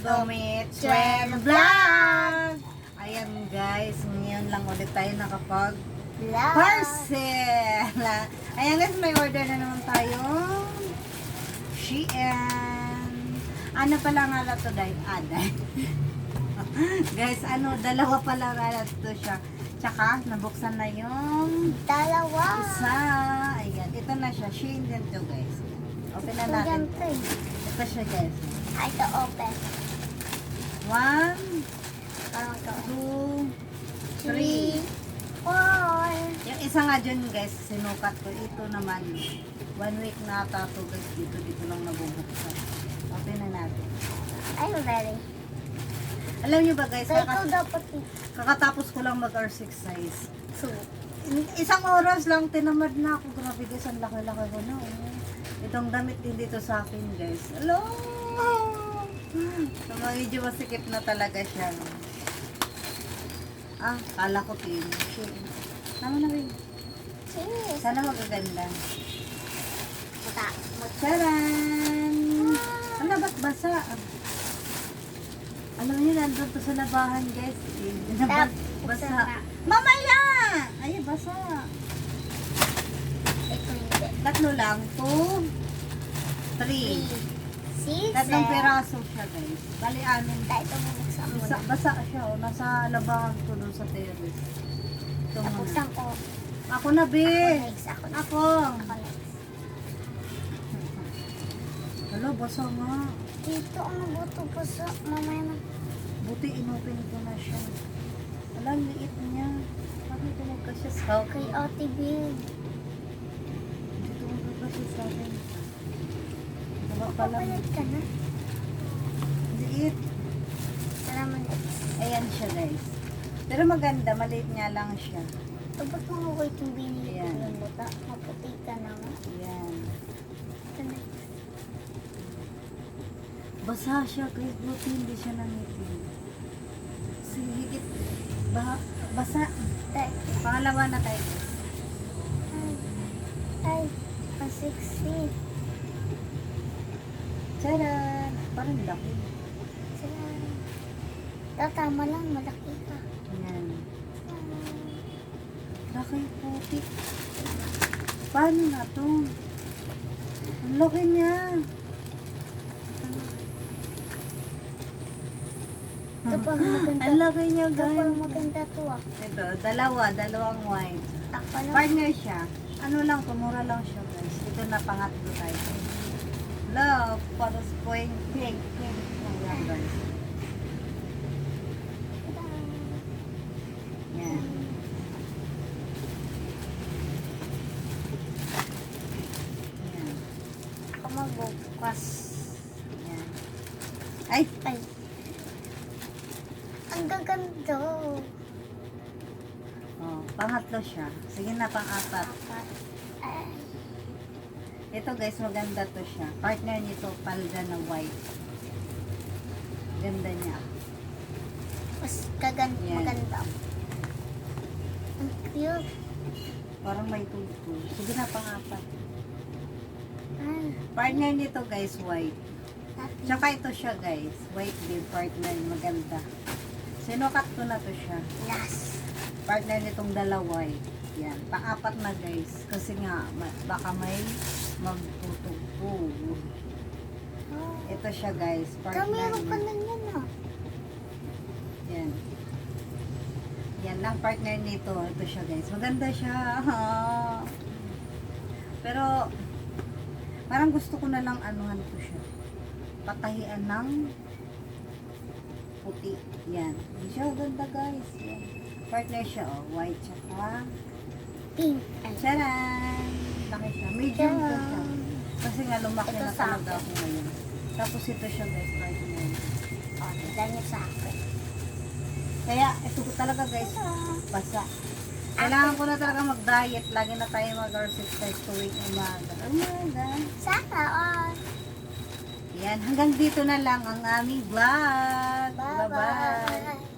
Gomit Swen Vlog! Ayan guys, ngayon lang ulit tayo nakapag parcel. Ayan guys, may order na naman tayo. Shein. Ano pala nga na to, Day? Guys, dalawa pala nga na to siya. Tsaka, nabuksan na yung Dalawa. isa. Ayan, ito na siya. Shein din to guys. Open na natin. Ito siya guys. Ay, ito open. 1, Parang ito. 2, 3. 4. Yung isa nga dyan guys, sinukat ko. Ito naman, 1 week na ata to guys. Dito lang nabubuksan. Open na natin. I'm ready. Alam nyo ba guys, So, ikaw dapat kakatapos ko lang mag R6 size. so, Isang oras lang, tinamad na ako. Grabe guys, ang laki-laki ko na. Itong damit din dito sa akin guys. Hello! So, medyo masikip na talaga siya. No? Kala ko pin. Tama na rin. cheese. Sana magaganda. Mata. Charan! Ano ba't basa? Alam niyo, nandun to sa labahan guys. Basa. Mamaya! Ay, basa. Ito hindi. Tatlo lang. 2, 3. 6. Tatlong piraso siya guys. Bali, 6. Ito bubuksan mo na. Basa siya. Nasa labahan ko doon sa terrace. Ito muna. Buksan ko. Ako na, be. Ako next. Ako next. Ako. Ako next. Hello, basa nga. Dito ang nabuto po sa mamaya na. Buti inopen ko na siya. Alam, liit niya. Bakit tunog ka siya sa Kay Ate Bill. Hindi tunog ka siya sa akin. Tama pala. Papalit ka na. Liit. Salamat. Ayan siya guys. Pero maganda, maliit nga lang siya. Ito ba't mga white yung binili ko Ayan. yung buta? Maputi ka na nga. Ayan. Ito na. Basa siya guys. Buti hindi siya nangitin. Sige, basa. Ay, Pangalawa na tayo guys. ay, pasiksi. Tcharan! Parang laki. Salamat. Tama lang, malaki ka. Ayan. Laki puti. Paano na to? Ang laki niya. Ito pa maganda. Ang laki niya Ito pa guys. maganda to ah. Ito, dalawang white. Takpa lang. Partner siya. Ano lang, kumura lang siya guys. Ito na pangatlo tayo. Love, para sa point pink. Ayan guys. Yan. Yan. Ako magbukas. Yan. Ay! Ay. Ang gaganda. Oh, pangatlo siya. Sige na, pang-apat. Apat. Ay. Ito guys, maganda to siya. Partner nito, palda na white. Ganda niya. Mas gaganda. Yan. Maganda. Ang cute. Parang may tutu. Sige na, pang-apat. Ay. Partner nito guys, white. Happy. Tsaka ito siya guys, white din, partner, maganda. Sinukat ko na to siya. Last. Partner nitong dalawa eh. Yan, pang-apat na guys. Kasi nga, baka may magtutugpo. Oh. Ito siya guys, partner Kamero ka niya. na yan ah. Yan. Yan lang partner nito. Ito siya guys. Maganda siya. Pero, parang gusto ko na lang anuhan ko siya. Patahian ng puti. Yan. Hindi siya ganda guys. Yan. Partner siya oh. White tsaka. Pink. Ay. Charan! Laki siya. Medium to siya. Tcharam. Kasi nga lumaki Ito na sa talaga akin. ako ngayon. Tapos ito siya guys. Partner. Oh, ganyan sa akin. Kaya ito ko talaga guys. Basa. Kailangan ko na talaga mag-diet. Lagi na tayo mag-exercise tuwing umaga. Umaga. Sana all. Yan. Hanggang dito na lang ang aming vlog. Bye-bye. Bye-bye.